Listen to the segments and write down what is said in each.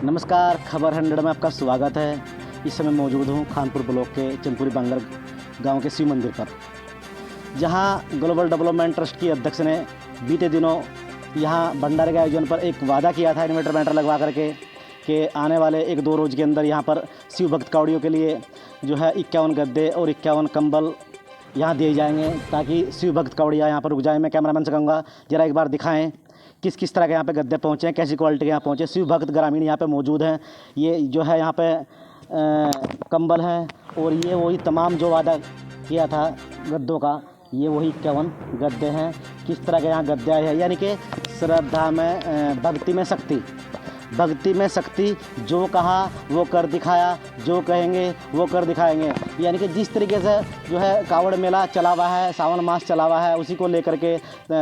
नमस्कार, खबर 100 में आपका स्वागत है। इस समय मौजूद हूँ खानपुर ब्लॉक के चंदपुरी बांगर गांव के शिव मंदिर पर, जहां ग्लोबल डेवलपमेंट ट्रस्ट की अध्यक्ष ने बीते दिनों यहां भंडारे के आयोजन पर एक वादा किया था इन्वर्टर बैटर लगवा करके कि आने वाले 1-2 रोज़ के अंदर यहां पर शिव भक्त कावड़ियों के लिए जो है 51 गद्दे और 51 कंबल यहाँ दिए जाएंगे, ताकि शिव भक्त कावड़िया यहाँ पर रुक जाएँ। मैं कैमरामैन से कहूँगा जरा एक बार दिखाएँ किस किस तरह के यहाँ पे गद्दे पहुँचे हैं, कैसी क्वालिटी के यहाँ पहुँचे। शिव भक्त ग्रामीण यहाँ पे मौजूद हैं। ये जो है यहाँ पे कंबल है और ये वही तमाम जो वादा किया था गद्दों का, ये वही 51 गद्दे हैं। किस तरह के यहाँ गद्दे आए हैं, यानी कि श्रद्धा में भक्ति में शक्ति, भक्ति में शक्ति। जो कहा वो कर दिखाया, जो कहेंगे वो कर दिखाएंगे। यानी कि जिस तरीके से जो है कावड़ मेला चला हुआ है, सावन मास चला हुआ है, उसी को लेकर के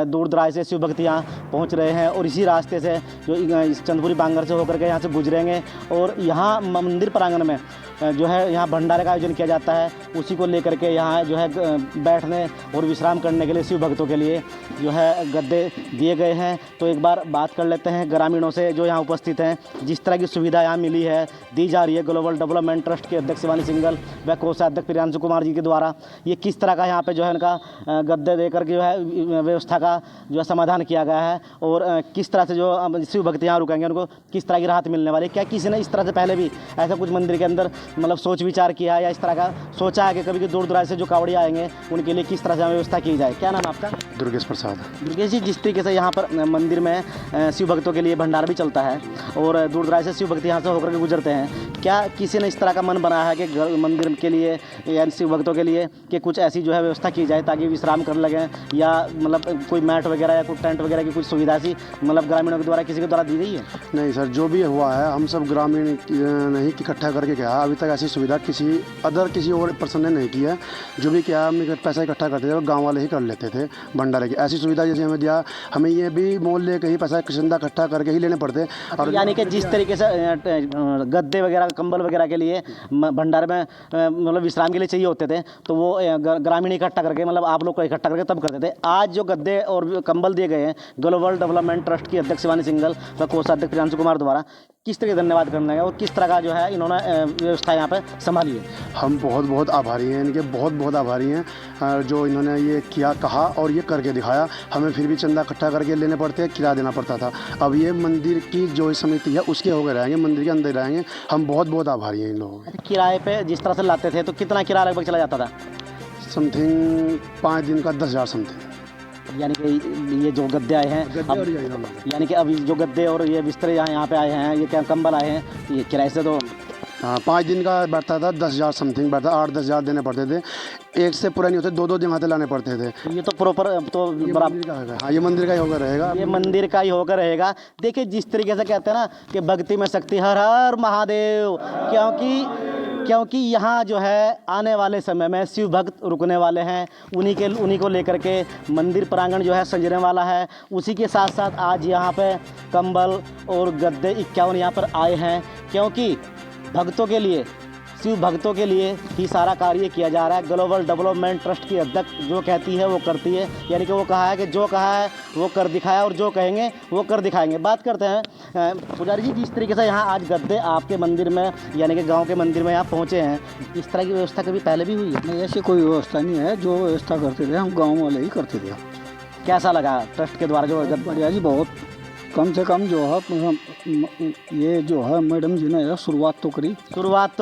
दूर दराज से शिव भक्त यहाँ पहुँच रहे हैं और इसी रास्ते से जो इस चंदपुरी बांगर से होकर के यहाँ से गुजरेंगे और यहाँ मंदिर प्रांगण में जो है यहाँ भंडारे का आयोजन किया जाता है। उसी को लेकर के यहाँ जो है बैठने और विश्राम करने के लिए शिव भक्तों के लिए जो है गद्दे दिए गए हैं। तो एक बार बात कर लेते हैं ग्रामीणों से जो यहाँ उपस्थित हैं। जिस तरह की सुविधा यहाँ मिली है, दी जा रही है ग्लोबल डेवलपमेंट ट्रस्ट के अध्यक्ष शिवानी सिंघल व कोषाध्यक्ष प्रियांशु कुमार जी के द्वारा, ये किस तरह का यहाँ पे जो है इनका गद्दे देकर के जो है व्यवस्था का जो है समाधान किया गया है और किस तरह से जो शिव भक्त यहाँ रुकेंगे उनको किस तरह की राहत मिलने वाली है। क्या किसी ने इस तरह से पहले भी ऐसा कुछ मंदिर के अंदर मतलब सोच विचार किया है या इस तरह का सोचा है कि कभी दूर दराज से जो कावड़ी आएंगे उनके लिए किस तरह से व्यवस्था की जाए? क्या नाम आपका? दुर्गेश प्रसाद। दुर्गेश जी, जिस तरीके से यहाँ पर मंदिर में शिव भक्तों के लिए भंडारा भी चलता है और दूर दराज से शिव भक्त यहाँ से होकर के गुजरते हैं, क्या किसी ने इस तरह का मन बनाया है कि मंदिर के लिए या शिव भक्तों के लिए कि कुछ ऐसी जो है व्यवस्था की जाए ताकि विश्राम कर लगें, या मतलब कोई मैट वगैरह या कोई टेंट वगैरह की कुछ सुविधा सी मतलब ग्रामीणों के द्वारा किसी के द्वारा दी गई है? नहीं सर, जो भी हुआ है हम सब ग्रामीण नहीं इकट्ठा करके किया। अभी तक ऐसी सुविधा किसी और पर्सन ने नहीं की है। जो भी किया हम पैसा इकट्ठा करते थे और गाँव वाले ही कर लेते थे भंडारे की। ऐसी सुविधा जैसे हमें दिया, हमें ये भी मोल लेकर ही पैसा चंदा इकट्ठा करके ही लेने पड़ते। और यानी कि जिस तरीके से गद्दे वगैरह कंबल वगैरह के लिए भंडारे में मतलब विश्राम के लिए चाहिए होते थे, तो वो ग्रामीण इकट्ठा करके मतलब आप लोग को इकट्ठा करके तब करते थे। आज जो गद्दे और कंबल दिए गए हैं ग्लोबल डेवलपमेंट ट्रस्ट की अध्यक्ष शिवानी सिंघल व कोषाध्यक्ष प्रियांशु कुमार द्वारा, किस तरह धन्यवाद करना है और किस तरह का जो है इन्होंने व्यवस्था यहाँ पे संभाली है? हम बहुत आभारी हैं इनके, बहुत आभारी हैं जो इन्होंने ये किया, कहा और ये करके दिखाया। हमें फिर भी चंदा इकट्ठा करके लेने पड़ते हैं, किराया देना पड़ता था। अब ये मंदिर की जो समिति है उसके होकर रहेंगे, मंदिर के अंदर रहेंगे। हम बहुत आभारी हैं इन लोगों के। किराए पे जिस तरह से लाते थे तो कितना किराया लगभग चला जाता था? समथिंग 5 दिन का 10,000 समथिंग। यानी कि ये जो गद्दे आए हैं अब, यानी कि अभी जो गद्दे और ये बिस्तर यहाँ पे आए हैं, ये क्या कंबल आए हैं, ये किराए से तो हाँ 5 दिन का बैठता था, 10,000 समथिंग बैठता, 8-10 हज़ार देने पड़ते थे। एक से पूरा नहीं होते, 2-2 जगह लाने पड़ते थे। ये तो प्रॉपर तो बराबर। हाँ, ये मंदिर का ही होकर रहेगा, ये मंदिर का ही होकर रहेगा। देखिए जिस तरीके से कहते हैं ना कि भक्ति में शक्ति, हर हर महादेव, क्योंकि यहाँ जो है आने वाले समय में शिव भक्त रुकने वाले हैं। उन्हीं को लेकर के मंदिर प्रांगण जो है सजने वाला है। उसी के साथ साथ आज यहाँ पे कंबल और गद्दे 51 यहाँ पर आए हैं, क्योंकि भक्तों के लिए, शिव भक्तों के लिए ही सारा कार्य किया जा रहा है। ग्लोबल डेवलपमेंट ट्रस्ट की अध्यक्ष जो कहती है वो करती है, यानी कि वो कहा है कि जो कहा है वो कर दिखाया और जो कहेंगे वो कर दिखाएंगे। बात करते हैं पुजारी जी, जिस तरीके से यहाँ आज गद्दे आपके मंदिर में यानी कि गांव के मंदिर में यहाँ पहुँचे हैं, इस तरह की व्यवस्था कभी पहले भी हुई है? नहीं, ऐसी कोई व्यवस्था नहीं है। जो व्यवस्था करते थे हम गाँव वाले ही करते थे। कैसा लगा ट्रस्ट के द्वारा जो बढ़िया जी, बहुत कम से कम जो है ये जो है मैडम जी ने शुरुआत तो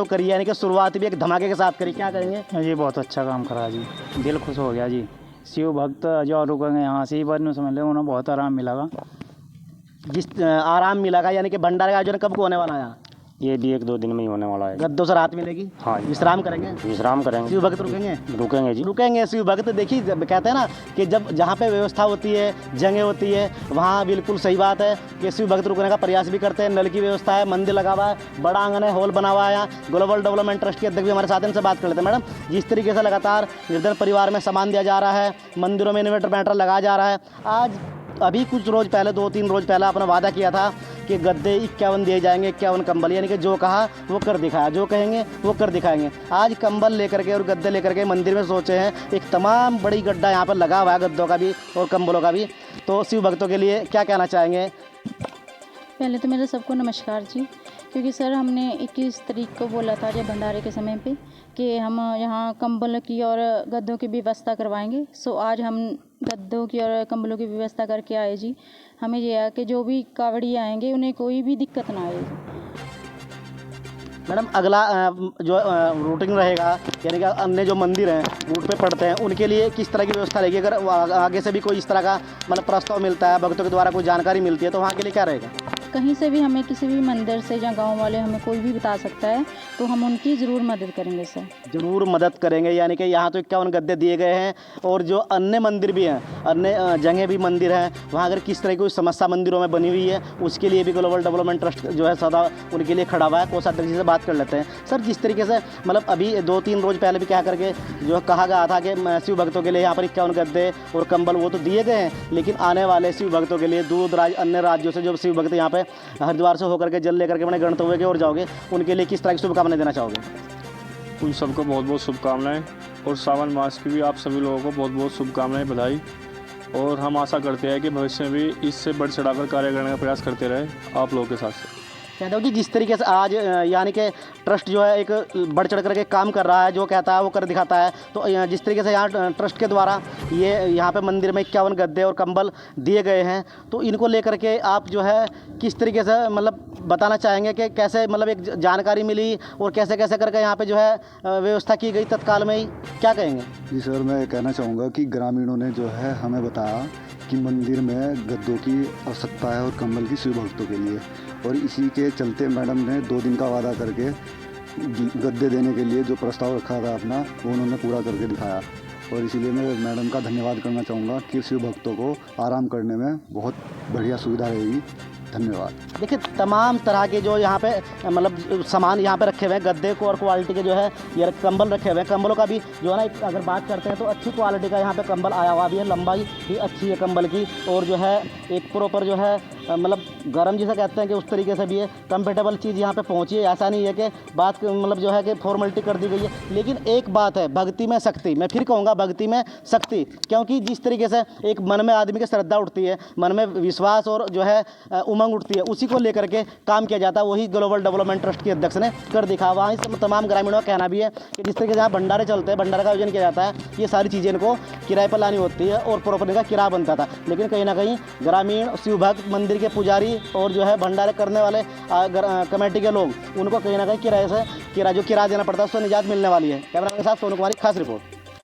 करी, यानी कि शुरुआत भी एक धमाके के साथ करी। क्या करेंगे? ये बहुत अच्छा काम करा जी, दिल खुश हो गया जी। शिव भक्त जो रुकेंगे यहाँ से ही बाद समझ ले उन्हें बहुत आराम मिलेगा। जिस आराम मिलेगा, यानी कि भंडारे का आयोजन कब को होने वाला है? ये भी 1-2 दिन में ही होने वाला है। गद्दों से राहत मिलेगी? हाँ, विश्राम करेंगे, शिव भक्त रुकेंगे जी, रुकेंगे शिव भक्त। देखिए कहते हैं ना कि जब जहाँ पे व्यवस्था होती है, जगह होती है, वहाँ बिल्कुल सही बात है कि शिव भक्त रुकने का प्रयास भी करते हैं। नल की व्यवस्था है, मंदिर लगा हुआ है, बड़ा आंगन है, हॉल बना हुआ है। यहाँ ग्लोबल डेवलपमेंट ट्रस्ट के अध्यक्ष भी हमारे साथ, इनसे बात कर लेते हैं। मैडम, जिस तरीके से लगातार निर्धन परिवार में सामान दिया जा रहा है, मंदिरों में इन्वर्टर बैटर लगाया जा रहा है, आज अभी कुछ रोज़ पहले 2-3 रोज़ पहले आपने वादा किया था कि गद्दे 51 दिए जाएंगे, 51 कंबल, यानी कि जो कहा वो कर दिखाया, जो कहेंगे वो कर दिखाएंगे। आज कंबल लेकर के और गद्दे लेकर के मंदिर में सोचे हैं, एक तमाम बड़ी गड्ढा यहाँ पर लगा हुआ है गद्दों का भी और कंबलों का भी। तो शिव भक्तों के लिए क्या कहना चाहेंगे? पहले तो मेरा सबको नमस्कार जी। क्योंकि सर हमने 21 तारीख को बोला था जब भंडारे के समय पे कि हम यहाँ कंबल की और गद्दों की व्यवस्था करवाएंगे। सो आज हम गद्दों की और कंबलों की व्यवस्था करके आए जी। हमें ये है कि जो भी कावड़ी आएंगे उन्हें कोई भी दिक्कत ना आए। मैडम अगला जो रूटिंग रहेगा, यानी कि अन्य जो मंदिर हैं रूट पे पड़ते हैं, उनके लिए किस तरह की व्यवस्था रहेगी? अगर आगे से भी कोई इस तरह का मतलब प्रस्ताव मिलता है, भक्तों के द्वारा कोई जानकारी मिलती है, तो वहाँ के लिए क्या रहेगा? कहीं से भी हमें किसी भी मंदिर से या गांव वाले हमें कोई भी बता सकता है तो हम उनकी ज़रूर मदद करेंगे सर। ज़रूर मदद करेंगे, यानी कि यहाँ तो 51 गद्दे दिए गए हैं और जो अन्य मंदिर भी हैं, अन्य जगह भी मंदिर हैं, वहाँ अगर किस तरह की कोई समस्या मंदिरों में बनी हुई है उसके लिए भी ग्लोबल डेवलपमेंट ट्रस्ट जो है सदा उनके लिए खड़ा हुआ है। कोषाध्यक्ष जी से बात कर लेते हैं। सर, जिस तरीके से मतलब अभी 2-3 रोज़ पहले भी क्या करके जो कहा गया था कि शिव भक्तों के लिए यहाँ पर 51 गद्दे और कंबल वो तो दिए गए हैं, लेकिन आने वाले शिव भक्तों के लिए दूर दराज अन्य राज्यों से जो शिव भक्त यहाँ पे हरिद्वार से होकर के जल लेकर के अपने गणतव्य की ओर जाओगे, उनके लिए किस तरह की शुभकामनाएं देना चाहोगे? उन सबको बहुत बहुत शुभकामनाएं और सावन मास की भी आप सभी लोगों को बहुत बहुत शुभकामनाएं, बधाई। और हम आशा करते हैं कि भविष्य में भी इससे बढ़ चढ़ाकर कार्य करने का प्रयास करते रहे आप लोगों के साथ। कहते हो कि जिस तरीके से आज यानी कि ट्रस्ट जो है एक बढ़ चढ़ करके काम कर रहा है, जो कहता है वो कर दिखाता है, तो जिस तरीके से यहाँ ट्रस्ट के द्वारा ये यहाँ पे मंदिर में 51 गद्दे और कंबल दिए गए हैं, तो इनको लेकर के आप जो है किस तरीके से मतलब बताना चाहेंगे कि कैसे मतलब एक जानकारी मिली और कैसे कैसे करके यहाँ पे जो है व्यवस्था की गई तत्काल में ही, क्या कहेंगे? जी सर, मैं कहना चाहूँगा कि ग्रामीणों ने जो है हमें बताया कि मंदिर में गद्दों की आवश्यकता है और कंबल की शिव भक्तों के लिए, और इसी के चलते मैडम ने 2 दिन का वादा करके गद्दे देने के लिए जो प्रस्ताव रखा था अपना, वो उन्होंने पूरा करके दिखाया। और इसीलिए मैं मैडम का धन्यवाद करना चाहूँगा कि शिव भक्तों को आराम करने में बहुत बढ़िया सुविधा रहेगी। धन्यवाद। देखिए, तमाम तरह के जो यहाँ पे मतलब सामान यहाँ पे रखे हुए हैं, गद्दे को और क्वालिटी के जो है ये कंबल रखे हुए हैं। कंबलों का भी जो है ना, अगर बात करते हैं तो अच्छी क्वालिटी का यहाँ पे कंबल आया हुआ भी है, लंबाई भी अच्छी है कंबल की, और जो है एक प्रॉपर जो है मतलब गर्म जिसे कहते हैं कि उस तरीके से भी है, कंफर्टेबल चीज़ यहाँ पे पहुँची है। ऐसा नहीं है कि बात मतलब जो है कि फॉर्मेलिटी कर दी गई है, लेकिन एक बात है, भक्ति में शक्ति। मैं फिर कहूँगा भक्ति में शक्ति, क्योंकि जिस तरीके से एक मन में आदमी की श्रद्धा उठती है, मन में विश्वास और जो है उमंग उठती है, उसी को लेकर के काम किया जाता है। वही ग्लोबल डेवलपमेंट ट्रस्ट के अध्यक्ष ने कर दिखा। वहाँ से तमाम ग्रामीणों का कहना भी है कि जिस तरीके से यहाँ भंडारे चलते हैं, भंडारे का आयोजन किया जाता है, ये सारी चीज़ें इनको किराए पर लानी होती है और प्रॉपर इनका किराया बनता था, लेकिन कहीं ना कहीं ग्रामीण शिव भक्त, मंदिर के पुजारी और जो है भंडारे करने वाले कमेटी के लोग, उनको कहीं ना कहीं किराया जो किराया देना पड़ता है उससे निजात मिलने वाली है। कैमरा के साथ सोनू कुमारी, खास रिपोर्ट।